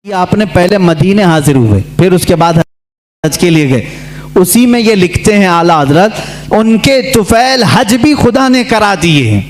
आपने पहले मदीने हाजिर हुए, फिर उसके बाद हज के लिए गए। उसी में ये लिखते हैं आला हजरत, उनके तुफैल हज भी खुदा ने करा दिए हैं।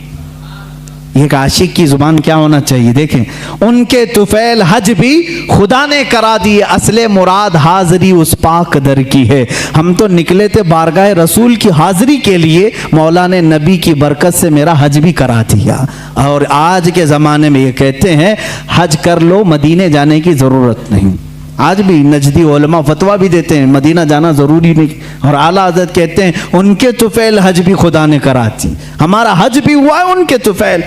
एक आशिक की जुबान क्या होना चाहिए, देखें, उनके तुफैल हज भी खुदा ने करा दिए। असले मुराद हाजिरी उस पाक दर की है। हम तो निकले थे बारगाह रसूल की हाजिरी के लिए, मौला ने नबी की बरकत से मेरा हज भी करा दिया। और आज के ज़माने में ये कहते हैं हज कर लो, मदीने जाने की ज़रूरत नहीं। आज भी नजदी उलमा फतवा भी देते हैं मदीना जाना ज़रूरी नहीं। और आला हज़रत कहते हैं उनके तुफैल हज भी खुदा ने करा दी। हमारा हज भी हुआ है उनके तुफैल।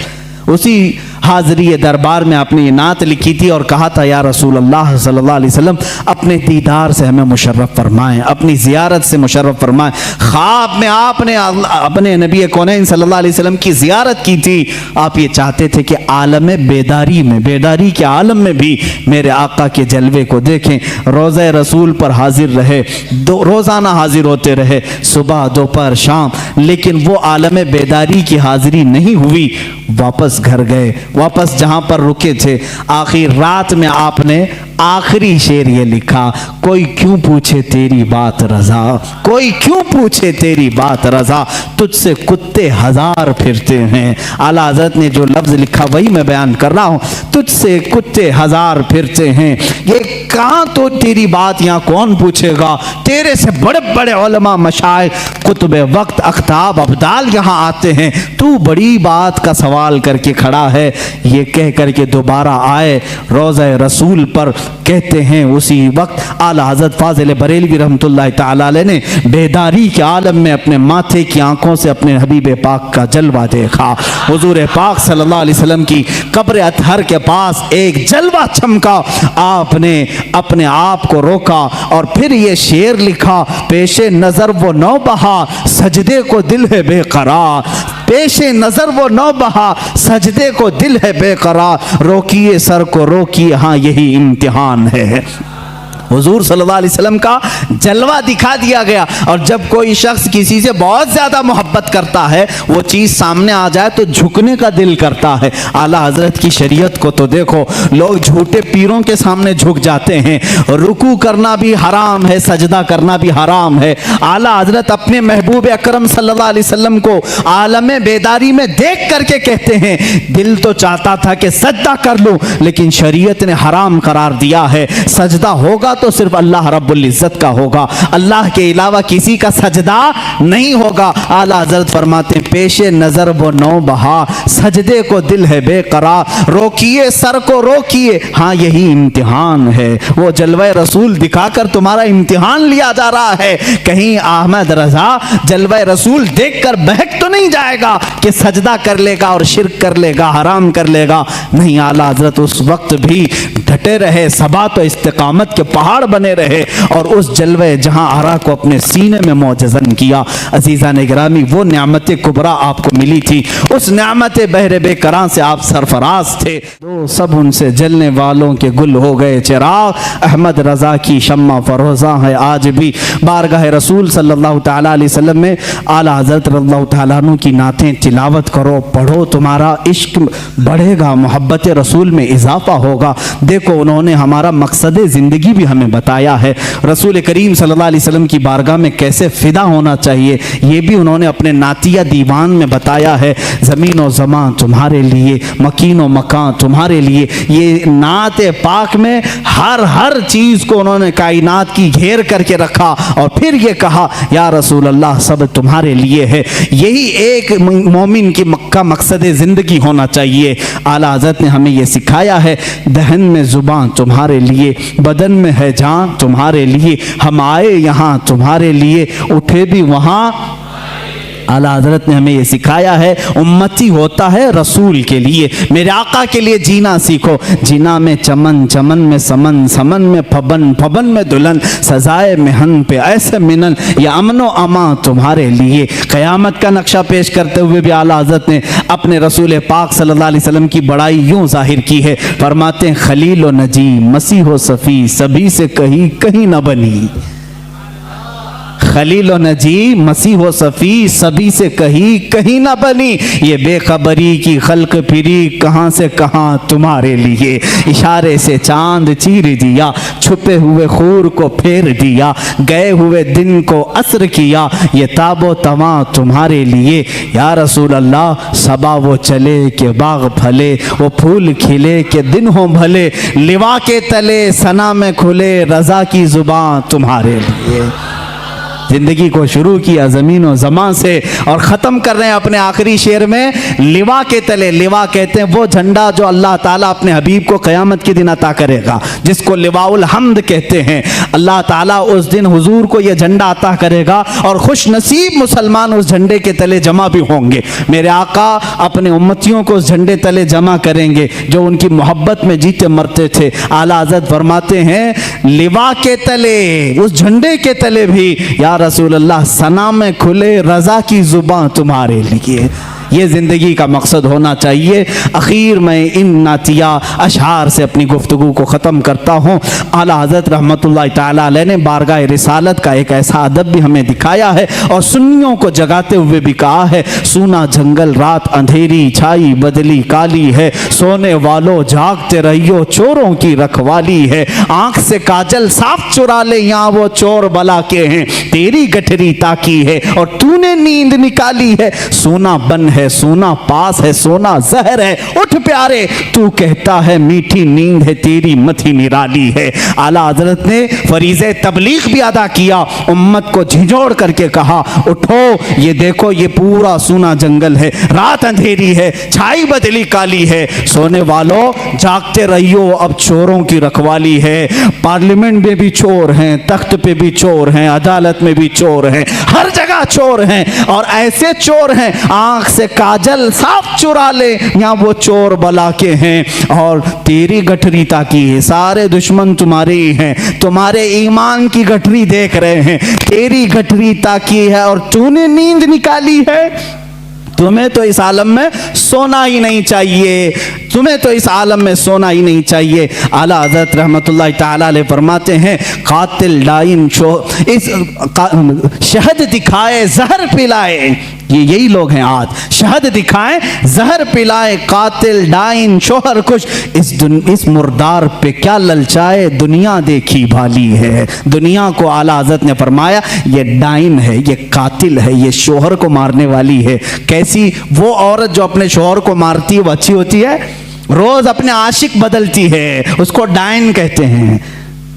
उसी हाज़री दरबार में आपने ये नात लिखी थी और कहा था, या रसूल अल्लाह सल्लल्लाहु अलैहि वसल्लम, अपने दीदार से हमें मुशर्रफ फरमाएं, अपनी ज़ियारत से मुशर्रफ फरमाएं। ख्वाब में आपने अपने नबी कौनैन सल्लल्लाहु अलैहि वसल्लम की ज़ियारत की थी। आप ये चाहते थे कि आलम बेदारी में, बेदारी के आलम में भी मेरे आका के जलवे को देखें। रोज़े रसूल पर हाजिर रहे, रोज़ाना हाजिर होते रहे, सुबह दोपहर शाम, लेकिन वो आलम बेदारी की हाजिरी नहीं हुई। वापस घर गए, वापस जहां पर रुके थे। आखिर रात में आपने आखिरी शेर ये लिखा, कोई क्यों पूछे तेरी बात रजा, कोई क्यों पूछे तेरी बात रजा, तुझसे कुत्ते हजार फिरते हैं। आला हज़रत ने जो लफ्ज़ लिखा वही मैं बयान कर रहा हूँ, तुझसे कुत्ते हजार फिरते हैं। ये कहाँ तो तेरी बात यहाँ कौन पूछेगा, तेरे से बड़े बड़े उलमा मशाइख कुतुब वक्त अख्ताब अब्दाल यहाँ आते हैं, तू बड़ी बात का सवाल करके खड़ा है। ये कह करके दोबारा आए रोज़े रसूल पर। कहते हैं उसी वक्त आला हज़रत फाज़िल बरेलवी रहमतुल्लाह ताला अलैह ने बेदारी के आलम में अपने माथे की आंखों से अपने हबीब पाक का जलवा देखा। हुजूर पाक सल्लल्लाहु अलैहि वसल्लम की कब्र अतहर के पास एक जलवा चमका। आपने अपने आप को रोका और फिर ये शेर लिखा, पेशे नज़र वो नौ बहा, सजदे को दिल है बेकरार, पेशे नजर वो नौ बहा, सजदे को दिल है बेकरार, रोकिए सर को रोकिए, हाँ यही इम्तिहान है। हुजूर सल्लल्लाहु अलैहि वसल्लम का जलवा दिखा दिया गया। और जब कोई शख्स किसी से बहुत ज़्यादा मोहब्बत करता है, वो चीज़ सामने आ जाए तो झुकने का दिल करता है। आला हज़रत की शरीयत को तो देखो, लोग झूठे पीरों के सामने झुक जाते हैं। रुकू करना भी हराम है, सजदा करना भी हराम है। आला हज़रत अपने महबूब अकरम सल्लल्लाहु अलैहि वसल्लम को आलम बेदारी में देख करके कहते हैं, दिल तो चाहता था कि सजदा कर लूँ, लेकिन शरीयत ने हराम करार दिया है। सजदा होगा तो सिर्फ अल्लाह रब्बुल इज्जत का होगा, अल्लाह के अलावा किसी का सजदा नहीं होगा। आला हज़रत फरमाते हैं, पेशे नजर वो नौ बहा, सजदे को दिल है बेकरार, रोकिए सर को रोकिए, हाँ यही इम्तिहान है। वो जलवा रसूल दिखाकर तुम्हारा इम्तिहान लिया जा रहा है। कहीं अहमद रजा जलवा रसूल देखकर बहक तो नहीं जाएगा कि सजदा कर लेगा और शिर्क कर लेगा, हराम कर लेगा। नहीं, आला हज़रत उस वक्त भी डटे रहे, सबात और इस्तिकामत के पहाड़ बने रहे और उस जलवे जहां आरा को अपने सीने में मौजज़न किया। अजीज़ा ने गिरामी, वो नेमत कुबरा आपको मिली थी, उस नेमत बहरे बेकरां से आप सरफराज थे। दो सब उनसे जलने वालों के गुल हो गए चिराग, अहमद रजा की शम्मा फरोज़ा है आज भी। बारगाह रसूल सल्लल्लाहु ताला अलैहि वसल्लम में आला हज़रत रज़ियल्लाहु ताला अन्हु की नातें तिलावत करो, पढ़ो, तुम्हारा इश्क बढ़ेगा, मोहब्बत रसूल में इजाफा होगा। देखो, उन्होंने हमारा मकसद ज़िंदगी भी हमें बताया है। रसूल करीम सल्लल्लाहु अलैहि वसल्लम की बारगाह में कैसे फ़िदा होना चाहिए, ये भी उन्होंने अपने नातिया दीवान में बताया है। ज़मीन व ज़मां तुम्हारे लिए, मकीन व मकान तुम्हारे लिए। ये नात पाक में हर चीज़ को उन्होंने कायनात की घेर करके रखा और फिर ये कहा, या रसूल अल्लाह सब तुम्हारे लिए है। यही एक मोमिन की मक्का मकसद ज़िंदगी होना चाहिए। आला हज़रत ने हमें ये सिखाया है, दहन में ज़ुबान तुम्हारे लिए, बदन में है जान तुम्हारे लिए, हम आए यहाँ तुम्हारे लिए, उठे भी वहाँ। आला हज़रत ने हमें ये सिखाया है, उम्मती होता है रसूल के लिए, मेरे आका के लिए जीना सीखो। जीना में चमन, चमन में समन, समन में फबन, फबन में दुल्हन, सजाए मेहन पे ऐसे मिनन, या अमनो अमा तुम्हारे लिए। क़यामत का नक्शा पेश करते हुए भी आला हज़रत ने अपने रसूल पाक सल्लल्लाहु अलैहि वसल्लम की बड़ाई यूँ ज़ाहिर की है। फरमाते हैं, खलील व नजी, मसीह व सफ़ी, सभी से कहीं कहीं न बनी। खलील व नजी मसीह व सफ़ी सभी से कहीं ना बनी, ये बेखबरी की खल्क फिरी कहाँ से कहाँ तुम्हारे लिए। इशारे से चांद चीर दिया, छुपे हुए खूर को फेर दिया, गए हुए दिन को असर किया, ये ताबो तमा तुम्हारे लिए। या रसूल अल्लाह सबा वो चले के बाग फले, वो फूल खिले के दिन हो भले, लिवा के तले सना में खुले रज़ा की ज़ुबान तुम्हारे लिए। जिंदगी को शुरू किया ज़मीन और ज़मां से और ख़त्म कर रहे हैं अपने आखिरी शेर में लिवा के तले। लिवा कहते हैं वो झंडा जो अल्लाह ताला अपने हबीब को क़यामत के दिन अता करेगा, जिसको लिवाउल हम्द कहते हैं। अल्लाह ताला उस दिन हुजूर को ये झंडा अता करेगा और खुश नसीब मुसलमान उस झंडे के तले जमा भी होंगे। मेरे आका अपने उम्मतियों को उस झंडे तले जमा करेंगे जो उनकी मोहब्बत में जीते मरते थे। आला हज़रत फरमाते हैं लिवा के तले, उस झंडे के तले भी या रसूल अल्लाह सना में खुले रज़ा की ज़ुबान तुम्हारे लिए। ये ज़िंदगी का मकसद होना चाहिए। आखिर में इन नातिया अशआर से अपनी गुफ्तगू को ख़त्म करता हूँ। आला हज़रत रहमतुल्लाह ताला अलैह ने बारगाह रिसालत का एक ऐसा अदब भी हमें दिखाया है और सुन्नियों को जगाते हुए भी कहा है, सूना जंगल रात अंधेरी छाई बदली काली है, सोने वालों जागते रहियो चोरों की रखवाली है, आँख से काजल साफ चुरा ले यहाँ वो चोर बला के हैं, तेरी गठरी ताकी है और तूने नींद निकाली है, सोना बन है सोना पास है सोना जहर है, उठ प्यारे तू कहता है मीठी नींद है तेरी मथी निराली है। आला हज़रत ने फरीज़े तबलीग भी अदा किया, उम्मत को झिझोड़ करके कहा उठो ये देखो ये पूरा सूना जंगल है, रात अंधेरी है छाई बदली काली है, सोने वालों जागते रहियो अब चोरों की रखवाली है। पार्लियामेंट में भी चोर हैं, तख्त पे भी चोर हैं, अदालत में भी चोर हैं, हर जगह चोर हैं और ऐसे चोर हैं आंख से काजल साफ चुरा ले यहाँ वो चोर बला के हैं और तेरी गठरी ताकी है, सारे दुश्मन तुम्हारे ही हैं, तुम्हारे ईमान की गठरी देख रहे हैं, तेरी गठरी ताकी है और तूने नींद निकाली है। तुम्हें तो इस आलम में सोना ही नहीं चाहिए, तुम्हें तो इस आलम में सोना ही नहीं चाहिए। आला हज़रत रहमतुल्लाह ताला अलैह फरमाते हैं कातिल डाइन इस शहद दिखाए जहर पिलाए, ये यही लोग हैं आज, शहद दिखाएं जहर पिलाए, कातिल डाइन शोहर कुछ, इस मुर्दार पे क्या ललचाए, दुनिया देखी भाली है। दुनिया को आला हज़रत ने फरमाया ये डाइन है, ये कातिल है, ये शोहर को मारने वाली है। कैसी वो औरत जो अपने शोहर को मारती है वो अच्छी होती है? रोज अपने आशिक बदलती है, उसको डाइन कहते हैं।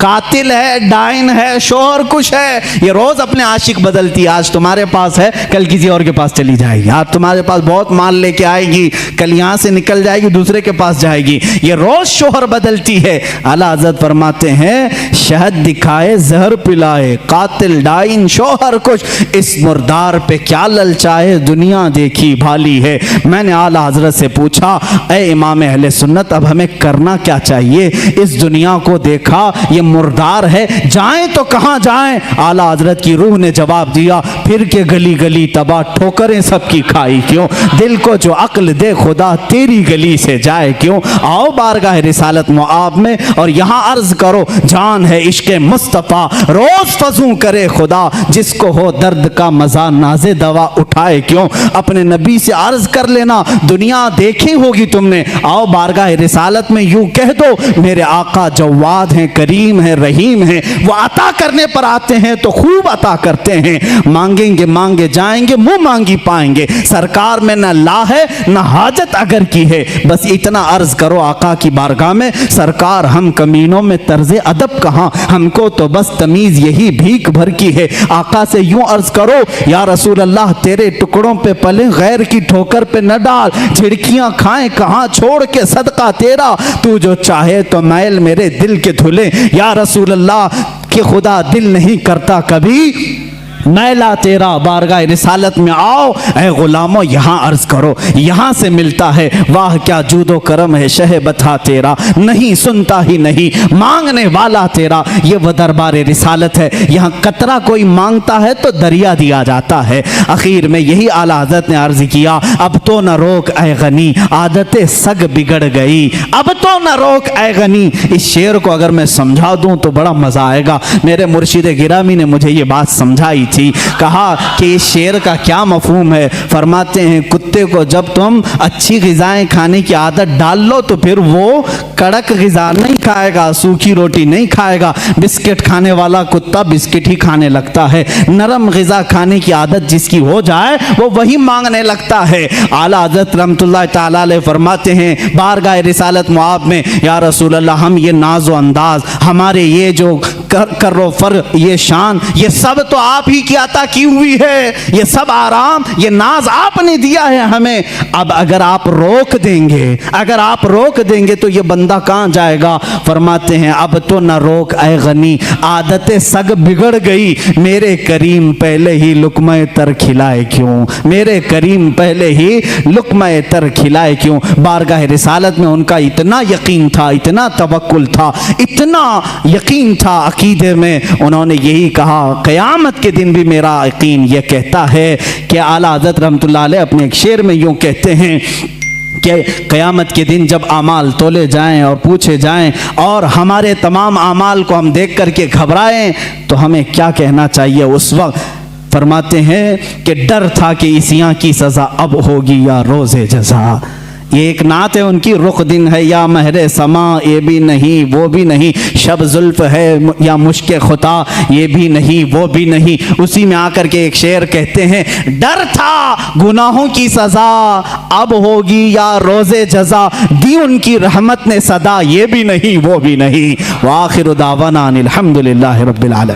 कातिल है, डाइन है, शोहर कुछ है, ये रोज अपने आशिक बदलती है। आज तुम्हारे पास है कल किसी और के पास चली जाएगी, आज तुम्हारे पास बहुत माल लेके आएगी कल यहाँ से निकल जाएगी दूसरे के पास जाएगी, ये रोज शोहर बदलती है। आला हज़रत फरमाते हैं शहद दिखाए जहर पिलाए, कातिल डाइन शोहर कुछ, इस मुर्दार पे क्या ललचाए, दुनिया देखी भाली है। मैंने आला हज़रत से पूछा ए इमाम अहले सुन्नत अब हमें करना क्या चाहिए? इस दुनिया को देखा ये मुर्दार है, जाएं तो कहां जाएं? आला हज़रत की रूह ने जवाब दिया फिर के गली गली तबाह ठोकरें सबकी खाई क्यों, दिल को जो अक्ल दे खुदा तेरी गली से जाए क्यों। आओ बारगाह रिसालत मुआब में और यहाँ अर्ज करो जान है इश्क मुस्तफ़ा, रोज फजू करे खुदा, जिसको हो दर्द का मजा नाज़े दवा उठाए क्यों। अपने नबी से अर्ज कर लेना दुनिया देखी होगी तुमने, आओ बारगाह रिसालत में यूं कह दो मेरे आका जवाद हैं करीम है रहीम है, वो अता करने पर आते हैं तो खूब अता करते हैं, मांगेंगे मांगे जाएंगे मुंह मांगी पाएंगे, सरकार में न ला है न हाजत अगर की है। बस इतना अर्ज करो आका की बारगाह में सरकार हम कमीनों में तर्ज़े अदब कहाँ, हमको तो बस तमीज यही भीख भर की है। आका से यूं अर्ज करो या रसूल अल्लाह तेरे टुकड़ों पे पले गैर की ठोकर पे न डाल, झिड़कियां खाएं कहाँ छोड़ के सदका तेरा, तू जो चाहे तो मैल मेरे दिल के धुले, या रसूल अल्लाह कि खुदा दिल नहीं करता कभी मैला तेरा। बारगाह रिसालत में आओ ऐ गुलामों यहाँ अर्ज करो, यहाँ से मिलता है वाह क्या जूदो करम है शह बता तेरा, नहीं सुनता ही नहीं मांगने वाला तेरा। ये वह दरबार रिसालत है, यहाँ कतरा कोई मांगता है तो दरिया दिया जाता है। आखिर में यही आला हज़रत ने अर्ज किया अब तो न रोक ऐ गनी आदतें सग बिगड़ गई, अब तो न रोक ऐ गनी। इस शेर को अगर मैं समझा दूँ तो बड़ा मज़ा आएगा। मेरे मुर्शिद गिरामी ने मुझे ये बात समझाई थी। थी। कहा कि इस शेर का क्या मफहूम है? फरमाते हैं कुत्ते को जब तुम अच्छी ग़िज़ाएँ खाने की आदत डाल लो तो फिर वो कड़क ग़िज़ा नहीं खाएगा, सूखी रोटी नहीं खाएगा। बिस्किट खाने वाला कुत्ता बिस्किट ही खाने लगता है। नरम ग़िज़ा खाने की आदत जिसकी हो जाए वो वही मांगने लगता है। आला हज़रत रहमतुल्लाह ताला अलैह फरमाते हैं बारगाह रिसालत मुआब में, या रसूल अल्लाह, हम ये नाज़ो अंदाज़, हमारे ये जो कर्रो फर, ये शान, ये सब तो आप ही की अता की हुई है। ये सब आराम, ये नाज आपने दिया है हमें। अब अगर आप रोक देंगे, अगर आप रोक देंगे तो ये बंदा कहाँ जाएगा? फरमाते हैं अब तो न रोक ऐ गनी, आदतें सग बिगड़ गई। मेरे करीम पहले ही लुक़्मा तर खिलाए क्यों? मेरे करीम पहले ही लुक़्मा तर खिलाए क्यों? बारगाह रिसालत में उनका इतना यकीन था, इतना तवक्कुल था, इतना यकीन था अकीदे में, उन्होंने यही कहा। क़यामत के दिन भी मेरा यकीन ये कहता है कि आला हज़रत रहमतुल्लाह अलैह अपने एक शेर में यूँ कहते हैं कि क़यामत के दिन जब आमाल तोले जाएं और पूछे जाएं और हमारे तमाम आमाल को हम देख करके घबराएं तो हमें क्या कहना चाहिए उस वक्त? फरमाते हैं कि डर था कि इसियां की सज़ा अब होगी या रोज़े जज़ा। ये एक नात है उनकी, रुख दिन है या महरे समा, ये भी नहीं वो भी नहीं, शब जुल्फ है या मुश्क खुता, ये भी नहीं वो भी नहीं। उसी में आकर के एक शेर कहते हैं डर था गुनाहों की सज़ा अब होगी या रोज़े जज़ा, दी उनकी रहमत ने सदा, ये भी नहीं वो भी नहीं। व आखिर दावाना अनिल हम्दुलिल्लाहि रब्बिल आलमीन।